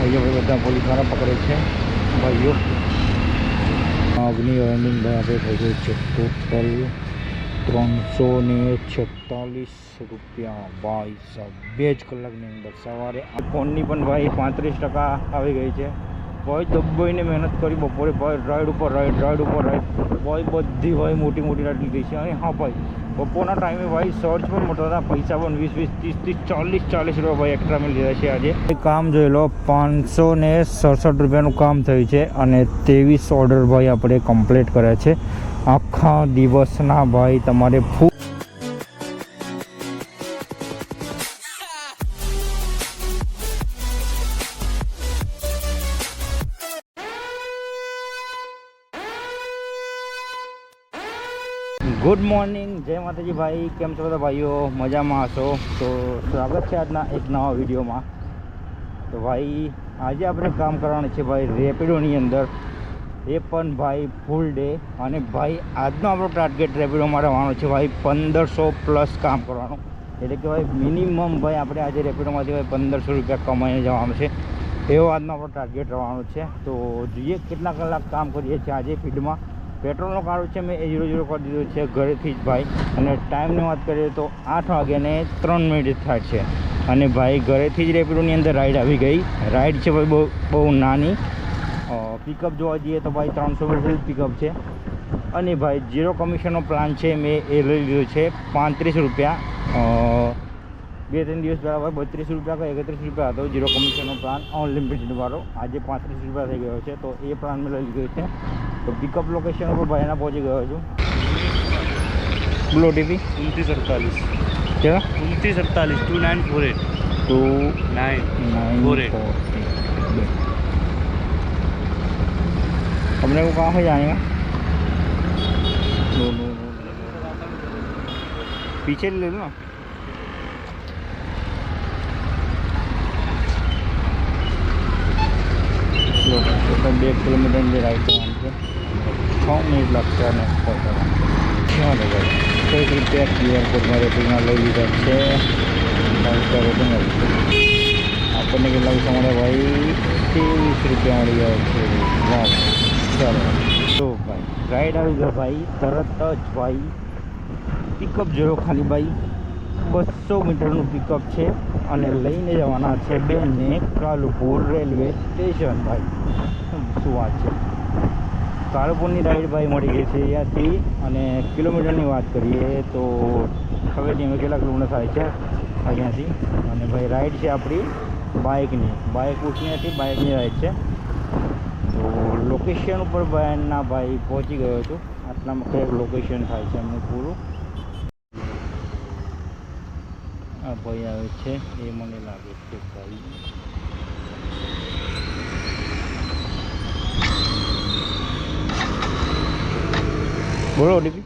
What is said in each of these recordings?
ભાઈઓ બધા પોલીસ દ્વારા પકડે છે ભાઈઓ। આગની અર્નિંગ ભાઈ આપણે થઈ ગઈ છે ટોટલ 346 રૂપિયા ભાઈ સાહેબ 2 જ કલાકની અંદર। સવારે ફોનની પણ ભાઈ 35% આવી ગઈ છે ભાઈ। દબાઈને મહેનત કરી બપોરે ભાઈ રાઈડ ઉપર રાઈડ ભાઈ બધી ભાઈ મોટી રાઈડ લીધી છે। અને હા ભાઈ બપોરના ટાઈમે ભાઈ સર્ચ પણ મોટા હતા, પૈસા પણ 20, 30, 40 રૂપિયા ભાઈ એક્સ્ટ્રા મળી રહ્યા છે આજે। કામ જોઈ લો 567 રૂપિયાનું કામ થયું છે અને 23 ઓર્ડર ભાઈ આપણે કમ્પ્લીટ કર્યા છે આખા દિવસના ભાઈ। તમારે ફૂલ ગુડ મોર્નિંગ, જય માતાજી ભાઈ। કેમ છો બધા ભાઈઓ? મજામાં હશો તો સ્વાગત છે આજના એક નવા વિડીયોમાં। તો ભાઈ આજે આપણે કામ કરવાનું છે ભાઈ રેપિડોની અંદર, એ પણ ભાઈ ફૂલ ડે। અને ભાઈ આજનો આપણો ટાર્ગેટ રેપિડોમાં રહેવાનો છે ભાઈ 1500 પ્લસ કામ કરવાનું। એટલે કે ભાઈ મિનિમમ ભાઈ આપણે આજે રેપિડોમાંથી ભાઈ 1500 રૂપિયા કમાઈને જવાનું છે, એવો આજનો આપણો ટાર્ગેટ રહેવાનો છે। તો જોઈએ કેટલા કલાક કામ કરીએ છીએ આજે ફીલ્ડમાં। પેટ્રોલનો કાળો છે મેં 0 કરી દીધો છે ઘરેથી જ ભાઈ। અને ટાઈમની વાત કરીએ તો 8 વાગ્યાને 3 મિનિટ થાય છે। અને ભાઈ ઘરેથી જ રેપિડોની અંદર રાઈડ આવી ગઈ। રાઈડ છે ભાઈ બહુ નાની, પિકઅપ જોવા જઈએ તો ભાઈ 300 મીટર પિકઅપ છે। અને ભાઈ 0 કમિશનનો પ્લાન છે મેં એ લઈ લીધો છે 35 રૂપિયા। 2-3 દિવસ પહેલાં ભાઈ 32 રૂપિયા કે 31 રૂપિયા હતો 0 કમિશનનો પ્લાન અનલિમિટેડવાળો। આજે 35 રૂપિયા થઈ ગયો છે, તો એ પ્લાન મેં લઈ લીધો છે। તો પિકઅપ લોકેશન ઉપર ભાઈના પહોંચી ગયો છું। બોલો ટીપી 2948 क्या 2948 2948 2948 हमने को कहाँ से जाने का? नो पीछे ले लो ना। लो तो 2 किलोमीटर की राइड करवानी है, 6 मिनट लगता है नेक्स्ट पहुँचना। हाँ तो भाई 1 रुपया QR कोड में रेटिंग लई लीधा है। रेटिंग આપણને કેટલા પૈસા મળે ભાઈ? 23 રૂપિયા મળી ગયા છે। વાહ ચાલો તો ભાઈ રાઈડ આવી ગયો ભાઈ તરત જ ભાઈ। પિકઅપ જોયો ખાલી ભાઈ 200 મીટરનું પિકઅપ છે અને લઈને જવાના છે બેનને કાલુપુર રેલવે સ્ટેશન। ભાઈ શું વાત છે, કાલુપુરની રાઈડ ભાઈ મળી ગઈ છે અહીંયાથી। અને કિલોમીટરની વાત કરીએ તો ખબર નહીં હવે કેટલા કિલોમીટર થાય છે અહીંયાથી। અને ભાઈ રાઈડ છે આપણી બાઇકની, બાઇક ઉઠી નથી, બાઇકની રાઈડ છે। તો લોકેશન ઉપર ભાઈના ભાઈ પહોંચી ગયો છું। આટલામાં કઈક લોકેશન થાય છે એમનું પૂરું। આ ભાઈ આવે છે એ મને લાગે છે ભાઈ બોલો DP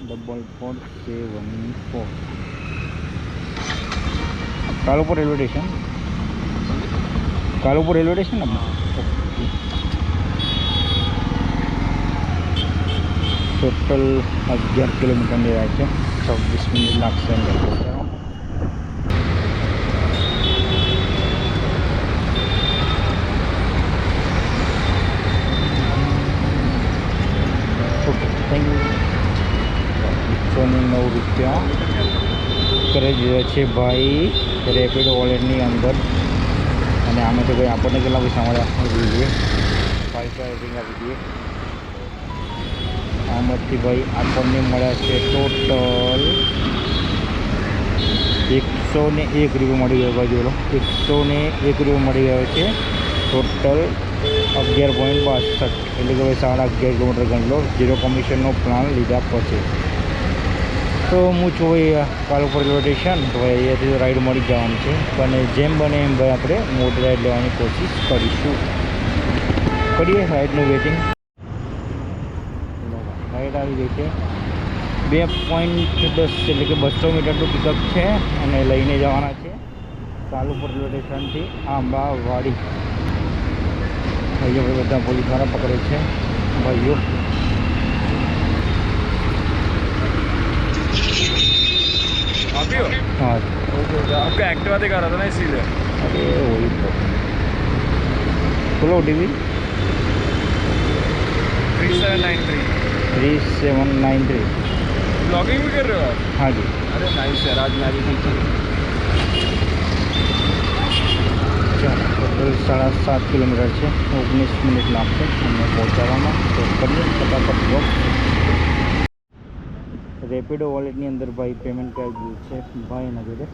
4474 Kalupur railway station, Kalupur railway station ना। टोटल 11 किलोमीटर राइड है, 26 मिनट लगते हैं। Okay thank you. 109 રૂપિયા કરી દીધા છે ભાઈ રેપિડો વોલેટની અંદર। અને આમાં તો ભાઈ આપણને કેટલા પૈસા મળ્યા જોઈએ 5 રેટિંગ આપી દઈએ। આમાંથી ભાઈ આપણને મળ્યા છે ટોટલ 101 રૂપિયા મળી ગયો ભાઈ। જોડો 101 રૂપિયા મળી ગયો છે ટોટલ 11.62, એટલે કે ભાઈ 11.5 કિલોમીટર ગણી લો 0 કમિશનનો પ્લાન લીધા પછી। તો હું છું ભાઈ કાલુપુર રેલવે સ્ટેશન। તો ભાઈ અહીંયાથી રાઈડ મળી જવાનું છે, અને જેમ બને એમ ભાઈ આપણે મોટી રાઈડ લેવાની કોશિશ કરીશું। કરીએ રાઈડનું વેટિંગ। રાઈડ આવી ગઈ છે 2.10 એટલે કે 200 મીટરનું પિકઅપ છે અને લઈને જવાના છે કાલુપુર રેલવે સ્ટેશનથી આંબાવાડી। ભાઈઓ ભાઈ બધા પોલીસ દ્વારા પકડે છે ભાઈઓ। स्कॉर्पियो हाँ आपका एक्टिवा दिखा रहा था ना इसीलिए। अरे वही तो बोलो टीवी 3793 3793 ब्लॉगिंग भी कर रहे हो आप? हाँ जी अरे नाइस यार, आज मैं भी पहुंचा। टोटल 7.5 કિલોમીટર છે 19 મિનિટ લાગશે અમને પહોંચાડવામાં તો કરીએ ફટાફટ બ્લોગ રેપિડો વોલેટની અંદર ભાઈ પેમેન્ટ કરી દીધું છે ભાઈના જોડે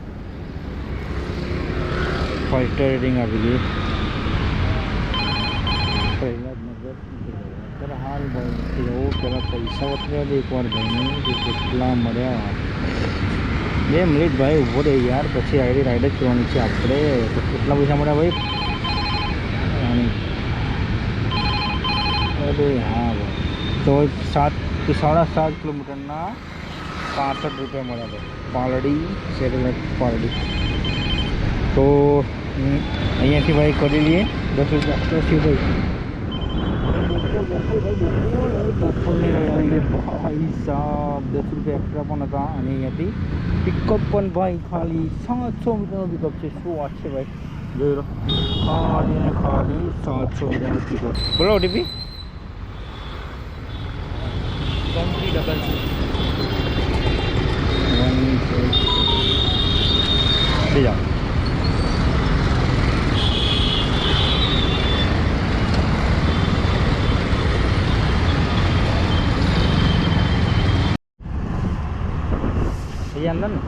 5 સ્ટાર રેટિંગ આપી દઈએ પહેલાં જ નગર અત્યારે હાલ ભાઈ એવું પહેલાં પૈસા વતર્યા હતા એકવાર ભાઈને કે કેટલા મળ્યા 2 મિનિટ ભાઈ ઊભો રહે યાર પછી રાઈડ જ કરવાની છે આપણે તો કેટલા પૈસા મળ્યા ભાઈ અરે હા ભાઈ તો 7.5 કિલોમીટરના 65 રૂપિયા મળ્યા ભાઈ પાલડી સેટેલાઇટ પાલડી તો અહીંયાથી ભાઈ કરી લઈએ 10 રૂપિયા પછી ભાઈ ભાઈ સાહેબ 10 રૂપિયા એક્સ્ટ્રા પણ હતા અને અહીંયાથી પિકઅપ પણ ભાઈ ખાલી 700 મીટરનો પિકઅપ છે શું વાત છે ભાઈ જોઈ લો ખાલી ને ખાલી 700 મીટરનો પિકઅપ બોલો ઓટીપી 1366 બીજા ये अंदर ना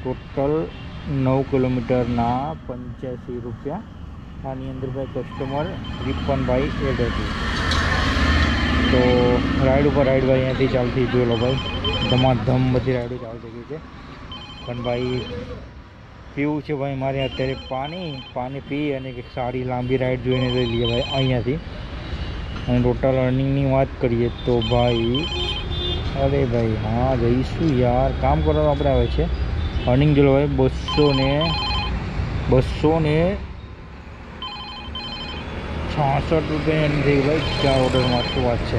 टोटल 9 કિલોમીટરના 85 રૂપિયા આની અંદર ભાઈ કસ્ટમર રીફંડ ભાઈ એડ હતું તો રાઈડ ઉપર રાઈડ ભાઈ અહીંયાથી ચાલતી જોઈ લો ભાઈ ધમાધમ બધી રાઈડો ચાલુ થઈ ગઈ છે પણ ભાઈ પીવું છે ભાઈ મારે અત્યારે પાણી પી અને કંઈક સારી લાંબી રાઈડ જોઈને લઈ લઈએ ભાઈ અહીંયાથી અને ટોટલ અર્નિંગની વાત કરીએ તો ભાઈ અરે ભાઈ હા જઈશું યાર કામ કરવાનું આપણે આવે છે અર્નિંગ જોઈ લો ભાઈ 266 રૂપિયાની થઈ ભાઈ 4 ઓર્ડરમાં શું વાત છે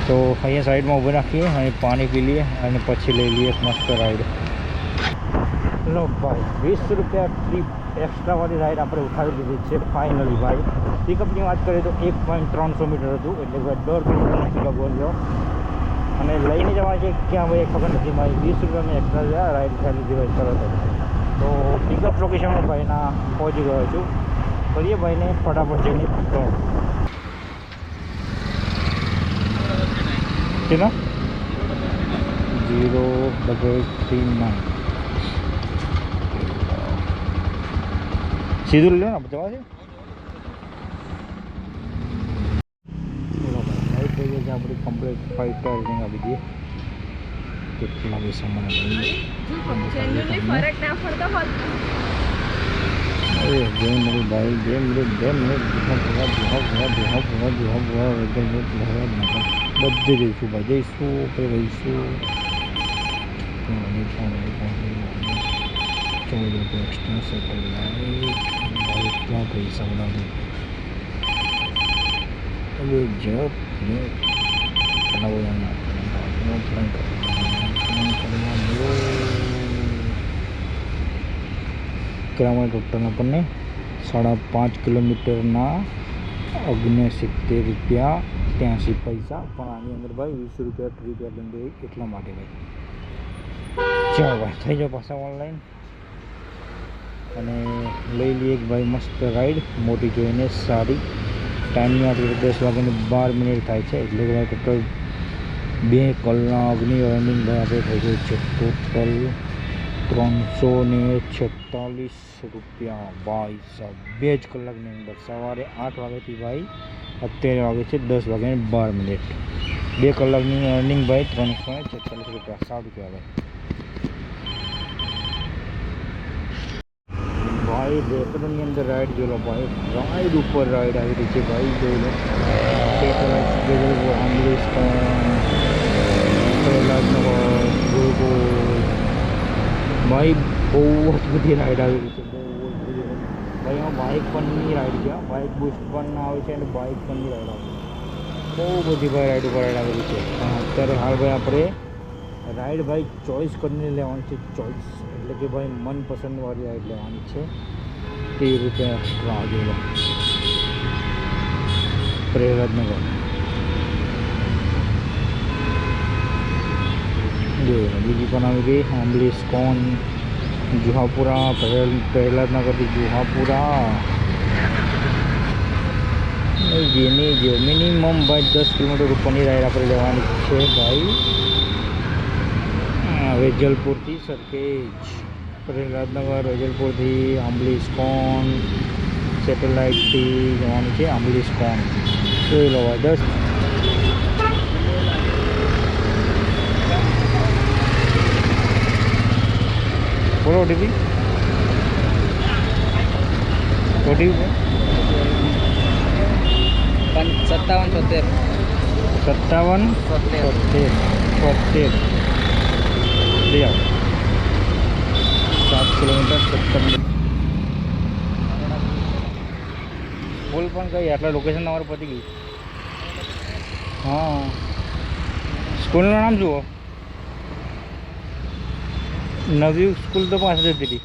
તો અહીંયા સાઈડમાં ઊભી રાખીએ અને પાણી પી લઈએ અને પછી લઈ લઈએ મસ્ત રાઈડ લો ભાઈ 20 રૂપિયા ટ્રીપ એક્સ્ટ્રાવાળી રાઈડ આપણે ઉઠાવી દીધી છે ફાઇનલી ભાઈ પિકઅપની વાત કરીએ તો 1.300 મીટર હતું એટલે ભાઈ 1.5 કિલોમીટરનો પિકઅપ બોલ્યો અને લઈને જવા છે ક્યાં ભાઈ ખબર નથી ભાઈ 20 રૂપિયાની એક્સ્ટ્રા રાઈડ ઉઠાવી લીધી ભાઈ તરત તો પિકઅપ લોકેશનમાં ભાઈના પહોંચી ગયો છું કરીએ ભાઈને ફટાફટ જઈને પિકઅપ કેટલા 0839 સીધું લે ને જવા છે આપણી કમ્પ્લીટ 5 સ્ટાર રેટિંગ આપી દઈએ કેટલા પૈસા મને અરે 2 મિનિટ ભાઈ 2 મિનિટ બધે જઈશું ભાઈ જઈશું રહીશું 14 રૂપિયા એક્સ્ટ્રા સેકન્ડ ભાઈ એટલા પૈસા બનાવી હવે જપ કિલોમીટર ટોટલ આપણને 5.5 કિલોમીટરના 69 રૂપિયા 83 પૈસા પણ આની અંદર ભાઈ 20 રૂપિયા ટ્રીપ બંધ એટલા માટે ભાઈ ચાલો ભાઈ થઈ જાઓ પાછા ઓનલાઈન અને લઈ લઈએ એક ભાઈ મસ્ત રાઈડ મોટી જોઈને સારી ટાઈમની વાત કરીએ 10 વાગ્યાની 12 મિનિટ થાય છે એટલે કે ભાઈ ટોટલ 2 કલાકની અર્નિંગ ભાઈ આપણે થઈ ગઈ છે ટોટલ 346 રૂપિયા ભાઈ સાહેબ 2 જ કલાકની અંદર સવારે 8 વાગ્યાથી ભાઈ અત્યારે વાગે છે 10 વાગ્યાની 12 મિનિટ 2 કલાકની અર્નિંગ ભાઈ 346 રૂપિયા સારું કહેવાય ભાઈ રેપિડોની અંદર રાઈડ જોઈ લો ભાઈ, રાઈડ ઉપર રાઈડ આવી રહી છે ભાઈ, જોઈ લો ભાઈ બહુ જ બધી રાઈડ આવી રહી છે, બહુ જ બધી ભાઈ. એમાં બાઇક પણની રાઈડ છે, બાઇક બુસ્ટ પણ આવે છે અને બાઇક પણની રાઈડ આવે છે, બહુ બધી ભાઈ રાઈડ ઉપર રાઈડ આવેલી છે. અત્યારે હાલ ભાઈ આપણે રાઈડ ભાઈ ચોઈસ કરીને લેવાની છે, ચોઈસ એટલે કે ભાઈ મનપસંદવાળી રાઈડ લેવાની છે. તે રીતે રાહ જોઈ લો પ્રહલાદનગર જોઈ લો. બીજી પણ આવી ગઈ આંબલી સ્કોન જુહાપુરા, પ્રહલાદનગરથી જુહાપુરા. જેની જે મિનિમમ ભાઈ 10 કિલોમીટર ઉપરની રાઈડ આપણે લેવાની છે ભાઈ. વેજલપુરથી સરખેજ, પ્રહલાદનગર, વેજલપુરથી આંબલી સ્કોન, સેટેલાઇટથી જવાનું છે આંબલી સ્કોન. જોઈ લો ભાઈ 10 બોલો ઓટીપી 57 77 લઈ આવો. 7 કિલોમીટર 70 બોલ પણ કઈ આટલા લોકેશન તમારું પતી ગયું. હા, સ્કૂલનું નામ જુઓ, નવયુગ સ્કૂલ તો પાછળ જતી હતી.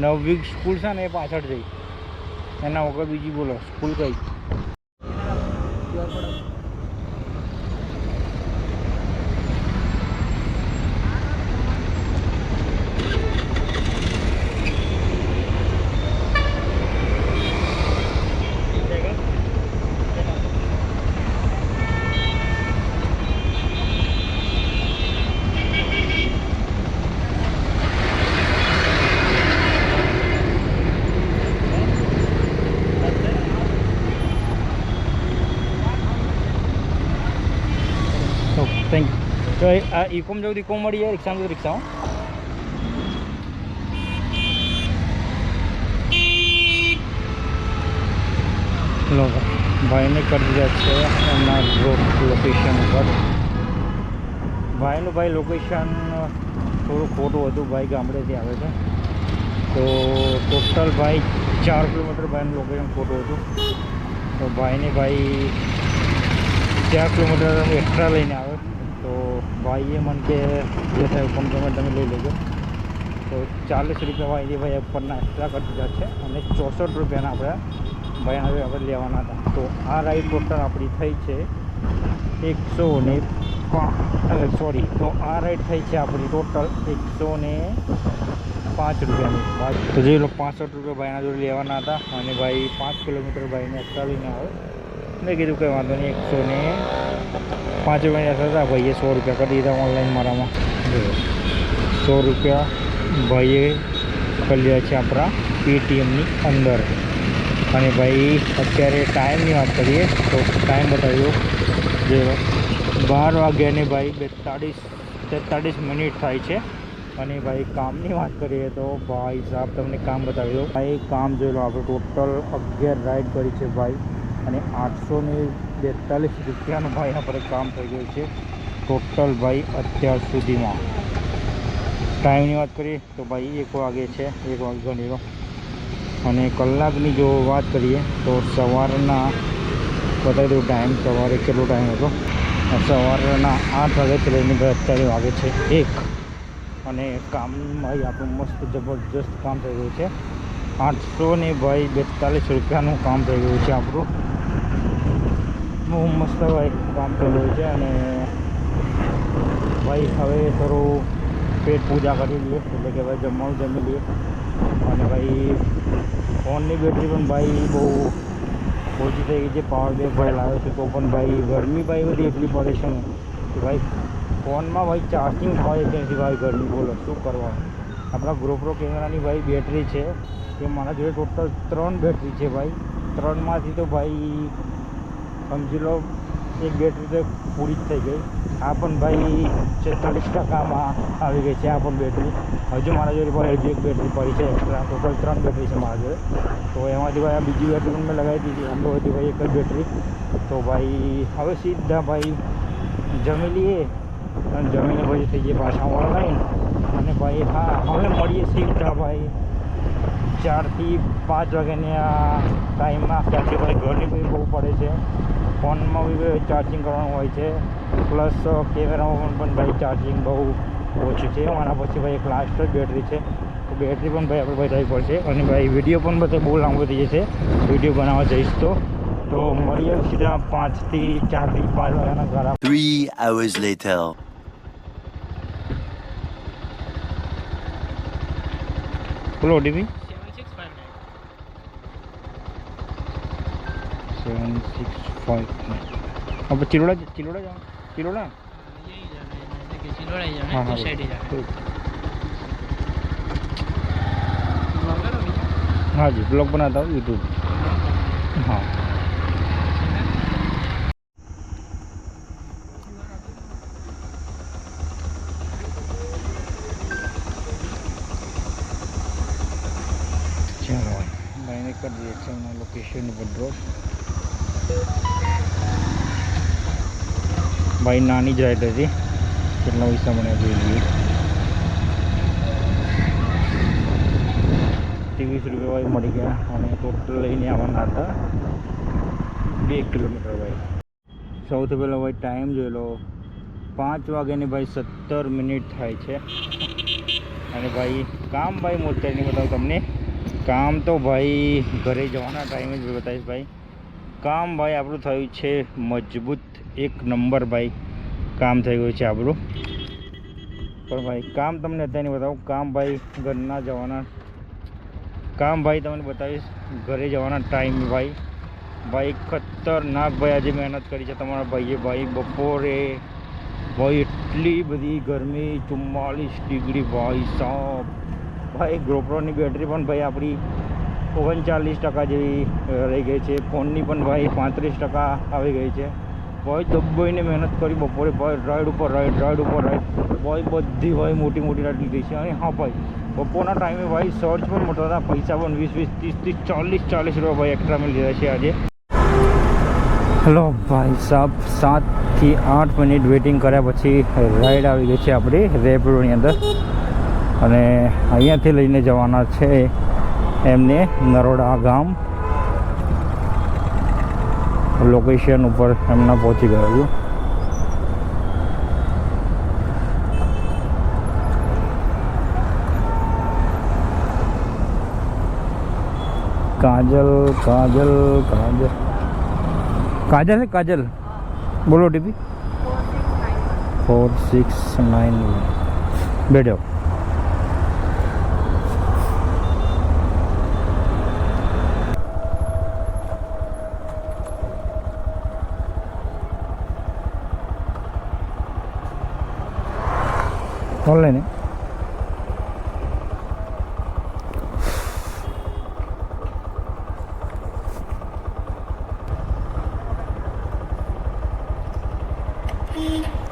નવયુગ સ્કૂલ છે ને એ પાછળ જઈ, એના વગર બીજી બોલો સ્કૂલ કઈ. Thank you. તો આ ઇકોમ જવું ઇકોમ મળી જાય, રિક્ષામાં જવું રિક્ષામાં. લો ભાઈને કરી દીધા છે એમના લોકેશન ઉપર. ભાઈનું ભાઈ લોકેશન થોડું ખોટું હતું, ભાઈ ગામડેથી આવે છે તો ટોટલ ભાઈ 4 કિલોમીટર ભાઈનું લોકેશન ખોટું હતું. તો ભાઈને ભાઈ 4 કિલોમીટર એક્સ્ટ્રા લઈને આવે તો ભાઈએ મને કે જે થાય હુકમ તમે લઈ લેજો. તો 40 રૂપિયા ભાઈ ઉપરના એક્સ્ટ્રા કરી દીધા છે અને 64 રૂપિયાના ભાઈ હવે આપણે લેવાના હતા. તો આ રાઈડ ટોટલ આપણી થઈ છે 105 તો આ રાઈડ થઈ છે આપણી ટોટલ 105 રૂપિયાની. તો જે લોકો 65 રૂપિયા ભાઈના જોડે લેવાના હતા અને ભાઈ 5 કિલોમીટર ભાઈને એક્સ્ટ્રા લઈને આવે. મેં કીધું કંઈ વાંધો નહીં, 105 રૂપિયા હતા, ભાઈએ 100 રૂપિયા કરી દીધા ઓનલાઈન મારામાં. 100 રૂપિયા ભાઈએ કરી લીધા છે આપણા પેટીએમની અંદર. અને ભાઈ અત્યારે ટાઈમની વાત કરીએ તો ટાઈમ બતાવ્યો જે 12 વાગ્યાને ભાઈ 43 મિનિટ થાય છે. અને ભાઈ કામની વાત કરીએ તો ભાઈ સાહેબ તમને કામ બતાવી દો. ભાઈ કામ જોઈ લો, આપણે ટોટલ 11 રાઈડ કરી છે ભાઈ અને 842 રૂપિયાનું ભાઈ આપણે કામ થઈ ગયું છે ટોટલ ભાઈ અત્યાર સુધીમાં. ટાઈમની વાત કરીએ તો ભાઈ 1 વાગે છે, 1 વાગે ગણી લો. અને કલાકની જો વાત કરીએ તો સવારના બતાવી દઉં ટાઈમ, સવારે કેટલો ટાઈમ હતો. સવારના 8 વાગ્યાથી લઈને અત્યારે વાગે છે 1. અને કામમાં આપણું મસ્ત જબરજસ્ત કામ થઈ ગયું છે. 842 રૂપિયાનું કામ થઈ ગયું છે આપણું. બહુ મસ્ત ભાઈ કામ થઈ ગયું છે. અને ભાઈ હવે થોડું પેટ પૂજા કરી લઈએ, એટલે કે ભાઈ જમવાનું જમી લઈએ. અને ભાઈ ફોનની બેટરી પણ ભાઈ બહુ ઓછી થઈ ગઈ છે. પાવર બેંક ભાઈ લાવ્યો છે તો પણ ભાઈ ગરમી ભાઈ બધી એટલી પડે છે ને કે ભાઈ ફોનમાં ભાઈ ચાર્જિંગ થાય ત્યાંથી ભાઈ ગરમી બોલો શું કરવાનું. આપણા GoPro કેમેરાની ભાઈ બેટરી છે એ મારા જોડે ટોટલ 3 બેટરી છે ભાઈ. 3માંથી તો ભાઈ સમજી લો એક બેટરી તો પૂરી જ થઈ ગઈ. આ પણ ભાઈ 46%માં આવી ગઈ છે. આ પણ બેટરી હજુ મારા જોડે ભાઈ હજુ એક બેટરી પડી છે. ટોટલ 3 બેટરી છે મારા જોડે. તો એમાંથી ભાઈ આ બીજી બેટરી પણ મેં લગાવી દીધી. આમ તો હતી ભાઈ એક જ બેટરી. તો ભાઈ હવે સીધા ભાઈ જમી લઈએ અને જમીને પછી થઈ જાય પાછા ઓનલાઈન. અને ભાઈ હા હવે મળીએ સીધા ભાઈ 4 થી 5 વાગ્યાની આ ટાઈમમાં. કારણ કે ભાઈ ગરમી બી બહુ પડે છે. ફોનમાં બી ચાર્જિંગ કરવાનું હોય છે, પ્લસ કેમેરામાં પણ ભાઈ ચાર્જિંગ બહુ ઓછું છે. આના પછી ભાઈ એક લાસ્ટ જ બેટરી છે. તો બેટરી પણ ભાઈ આપણે બતાવવી પડશે. અને ભાઈ વિડીયો પણ બધે બહુ લાંબો થઈ જશે વિડીયો બનાવવા જઈશ તો મળીએ સીધા 4 થી 5 વાગ્યાના ઘર. 3 hours later. બોલો ઓટીપી 7659. अब चिलोड़ा जाओ चिलोड़ा हाँ हाँ हाँ जी ब्लॉग बनाता हूँ यूट्यूब. हाँ चलो मैंने कर दिया अच्छा लोकेशन पर ड्रॉप. भाई नानी જ રાઈડ હતી. કેટલા પૈસા મને જોઈ લઈએ. 23 રૂપિયા ભાઈ મળી ગયા. અને ટોટલ લઈને આવવાના હતા 2 કિલોમીટર ભાઈ. સૌથી પહેલાં ભાઈ ટાઈમ જોઈ લો 5 વાગ્યાની ભાઈ 17 મિનિટ થાય છે. અને ભાઈ કામ ભાઈ મોટાની બતાવું તમને. કામ તો ભાઈ ઘરે જવાના ટાઈમે જ બતાવીશ ભાઈ. કામ ભાઈ આપણું થયું છે મજબૂત. 1 નંબર ભાઈ કામ થઈ ગયું છે આપણું. પણ ભાઈ કામ તમને અત્યારે નહીં બતાવું. કામ ભાઈ ઘરના જવાના કામ ભાઈ તમને બતાવીશ ઘરે જવાના ટાઈમ ભાઈ. ભાઈ ખતરનાક ભાઈ આજે મહેનત કરી છે તમારા ભાઈએ ભાઈ. બપોરે ભાઈ એટલી બધી ગરમી 44 ડિગ્રી ભાઈ સાહેબ. ભાઈ GoProની બેટરી પણ ભાઈ આપણી 39% જેવી રહી ગઈ છે. ફોનની પણ ભાઈ 35% આવી ગઈ છે. ભાઈ દબાઈને મહેનત કરી બપોરે ભાઈ. રાઈડ ઉપર રાઈડ ભાઈ બધી ભાઈ મોટી રાઈડ લીધી છે. અને હા ભાઈ બપોરના ટાઈમે ભાઈ સર્ચ પણ મોટા હતા. પૈસા પણ 20 30 40 રૂપિયા ભાઈ એક્સ્ટ્રા મેં લીધા છે આજે. હેલો ભાઈ સાહેબ 7 થી 8 મિનિટ વેઇટિંગ કર્યા પછી રાઈડ આવી ગઈ છે આપણી રેપિડોની અંદર. અને અહીંયાથી લઈને જવાના છે એમને નરોડા ગામ. લોકેશન ઉપર એમના પહોંચી ગયો છું. કાજલ બોલો ટીપી 4691 બેઠો. Online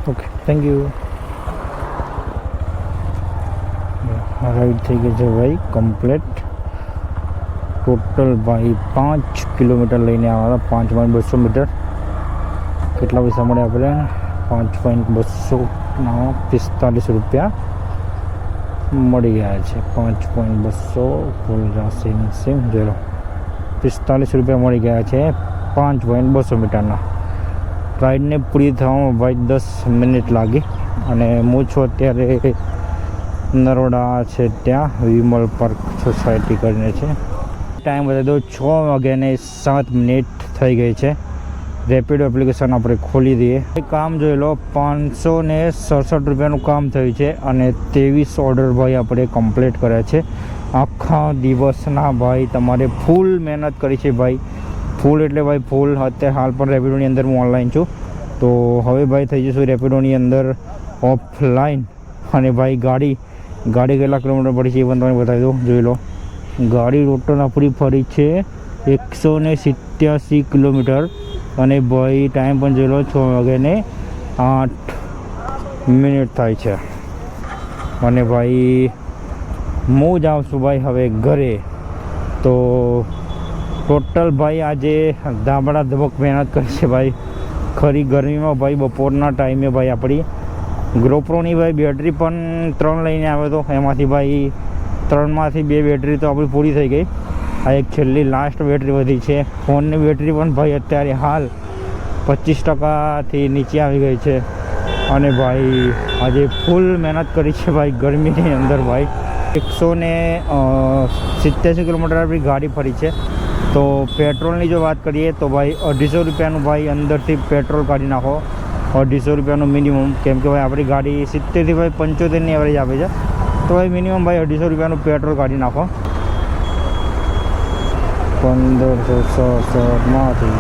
okay thank you. Ride થઈ ગઈ છે ભાઈ કમ્પ્લીટ. ટોટલ ભાઈ 5 કિલોમીટર લઈને આવ્યા હતા. 5.200 મીટર. કેટલા પૈસા મળે આપણે 5.245 રૂપિયા મળી ગયા છે. 5.200 ફૂલ સેમ 45 રૂપિયા મળી ગયા છે 5.200 મીટરના. રાઈડને પૂરી થવામાં ભાઈ 10 મિનિટ લાગી. અને હું છું અત્યારે નરોડા છે ત્યાં વિમલ પાર્ક સોસાયટી કરીને છે. ટાઈમ બતાવી દો 6 વાગ્યાને 7 મિનિટ થઈ ગઈ છે. રેપિડો એપ્લિકેશન આપણે ખોલી દઈએ. કામ જોઈ લો 567 રૂપિયાનું કામ થયું છે. અને 23 ઓર્ડર ભાઈ આપણે કમ્પ્લીટ કર્યા છે. આખા દિવસના ભાઈ તમારે ફૂલ મહેનત કરી છે ભાઈ. ફૂલ એટલે ભાઈ ફૂલ. અત્યારે હાલ પણ રેપિડોની અંદર હું ઓનલાઈન છું. તો હવે ભાઈ થઈ જશું રેપિડોની અંદર ઓફલાઈન. અને ભાઈ ગાડી કેટલા કિલોમીટર પડી છે એ પણ તમને બતાવી દઉં. જોઈ લો ગાડી ટોટલ આપણી ફરી છે 187 કિલોમીટર. અને ભાઈ ટાઈમ પણ જોઈ લો 6 વાગ્યાને 8 મિનિટ થાય છે. અને ભાઈ હું જાઉં છું ભાઈ હવે ઘરે. તો ટોટલ ભાઈ આજે ધાબડા ધબક મહેનત કરી છે ભાઈ, ખરી ગરમીમાં ભાઈ. બપોરના ટાઈમે ભાઈ આપણી GoProની ભાઈ બેટરી પણ 3 લઈને આવ્યો હતો, એમાંથી ભાઈ 3માંથી 2 બેટરી તો આપણી પૂરી થઈ ગઈ. આ એક છેલ્લી લાસ્ટ બેટરી વધી છે. ફોનની બેટરી પણ ભાઈ અત્યારે હાલ 25%થી નીચે આવી ગઈ છે. અને ભાઈ આજે ફૂલ મહેનત કરી છે ભાઈ ગરમીની અંદર ભાઈ. 187 કિલોમીટર આપણી ગાડી ફરી છે. તો પેટ્રોલની જો વાત કરીએ તો ભાઈ 250 રૂપિયાનું ભાઈ અંદરથી પેટ્રોલ કાઢી નાખો, 250 રૂપિયાનું મિનિમમ. કેમ કે ભાઈ આપણી ગાડી 70થી ભાઈ 75ની એવરેજ આપે છે. તો ભાઈ મિનિમમ ભાઈ 250 રૂપિયાનું પેટ્રોલ કાઢી નાખો. 1500માંથી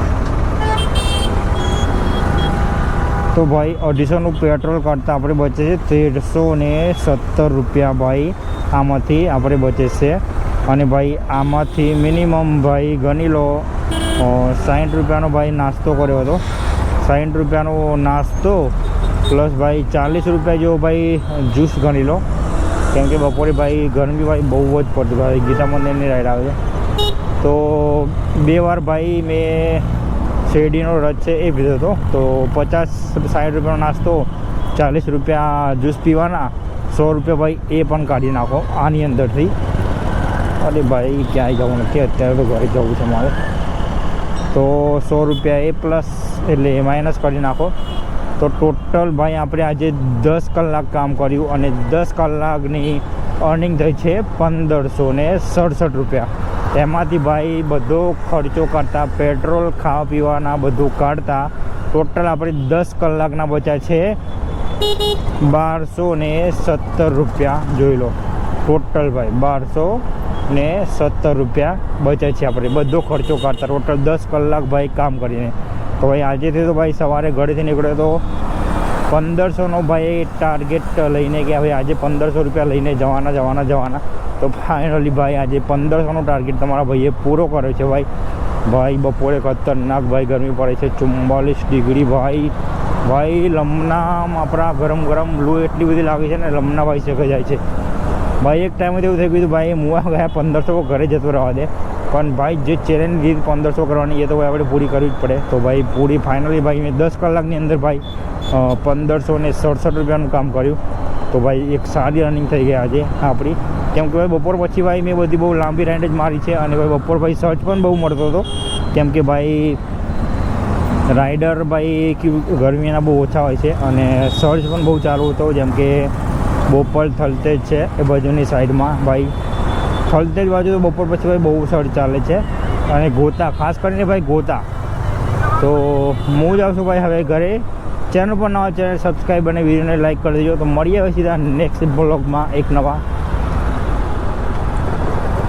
તો ભાઈ 250નું પેટ્રોલ કાઢતા આપણે બચે છે 1317 રૂપિયા ભાઈ. આમાંથી આપણે બચે છે. અને ભાઈ આમાંથી મિનિમમ ભાઈ ગણી લો 60 રૂપિયાનો ભાઈ નાસ્તો કર્યો હતો. 60 રૂપિયાનો નાસ્તો પ્લસ ભાઈ 40 રૂપિયા જેવો ભાઈ જ્યુસ ગણી લો. કેમ કે બપોરે ભાઈ ગરમી ભાઈ બહુ જ પડતી ભાઈ. ગીતા મંદિરની રાઈડ આવે છે. તો 2 વાર ભાઈ મેં શેરડીનો રસ છે એ પીધો હતો. તો 50-60 રૂપિયાનો નાસ્તો, 40 રૂપિયા જ્યુસ પીવાના, 100 રૂપિયા ભાઈ એ પણ કાઢી નાખો આની અંદરથી. અરે ભાઈ ક્યાંય જવું નથી અત્યારે, તો ઘરે જવું છે મારે. તો 100 રૂપિયા એ પ્લસ એટલે એ માઇનસ કરી નાખો. તો ટોટલ ભાઈ આપણે આજે 10 કલાક કામ કર્યું અને 10 કલાકની અર્નિંગ થઈ છે 1567 રૂપિયા. એમાંથી ભાઈ બધો ખર્ચો કરતા, પેટ્રોલ ખાવા પીવાના બધું કાઢતા ટોટલ આપણે 10 કલાકના બચ્યા છે 1217 રૂપિયા. જોઈ લો ટોટલ ભાઈ 1217 રૂપિયા બચે છે આપણે બધો ખર્ચો કાઢતા ટોટલ 10 કલાક ભાઈ કામ કરીને. તો ભાઈ આજેથી તો ભાઈ સવારે ઘરેથી નીકળ્યો તો 1500નો ભાઈ ટાર્ગેટ લઈને ગયા. ભાઈ આજે 1500 રૂપિયા લઈને જવાના. તો ફાઇનલી ભાઈ આજે 1500નો ટાર્ગેટ તમારા ભાઈએ પૂરો કર્યો છે ભાઈ. ભાઈ બપોરે ખતરનાક ભાઈ ગરમી પડે છે, 44 ડિગ્રી ભાઈ. લમણામ આપણા ગરમ લૂ એટલી બધી લાગે છે ને, લમણા ભાઈ શેકાઈ જાય છે ભાઈ. એક ટાઈમે તો એવું થઈ ગયું ભાઈ મુવા ગયા 1500 ઘરે જતો રહેવા દે. પણ ભાઈ જે ચેલેન્જ લીધી 1500 કરવાની એ તો ભાઈ આપણે પૂરી કરવી જ પડે. તો ભાઈ પૂરી ફાઇનલી ભાઈ મેં 10 કલાકની અંદર ભાઈ 1567 રૂપિયાનું કામ કર્યું. તો ભાઈ એક સારી રનિંગ થઈ ગઈ આજે આપણી. કેમ કે ભાઈ બપોર પછી ભાઈ મેં બધી બહુ લાંબી રાઇડ જ મારી છે. અને ભાઈ બપોર ભાઈ સર્ચ પણ બહુ મળતો હતો. કેમ કે ભાઈ રાઇડર ભાઈ ગરમીના બહુ ઓછા હોય છે અને સર્ચ પણ બહુ ચાલુ હતો. જેમ કે બોપલ થલતેજ છે એ બાજુની સાઈડમાં ભાઈ, થલતેજ બાજુ તો બપોર પછી ભાઈ બહુ સર્ચ ચાલે છે. અને ગોતા, ખાસ કરીને ભાઈ ગોતા. તો હું જ આવશું ભાઈ હવે ઘરે. ચેનલ પર નવા ચેનલ સબસ્ક્રાઈબ અને વિડીયોને લાઈક કરી દેજો. તો મળીએ હવે સીધા નેક્સ્ટ બ્લોગમાં એક નવા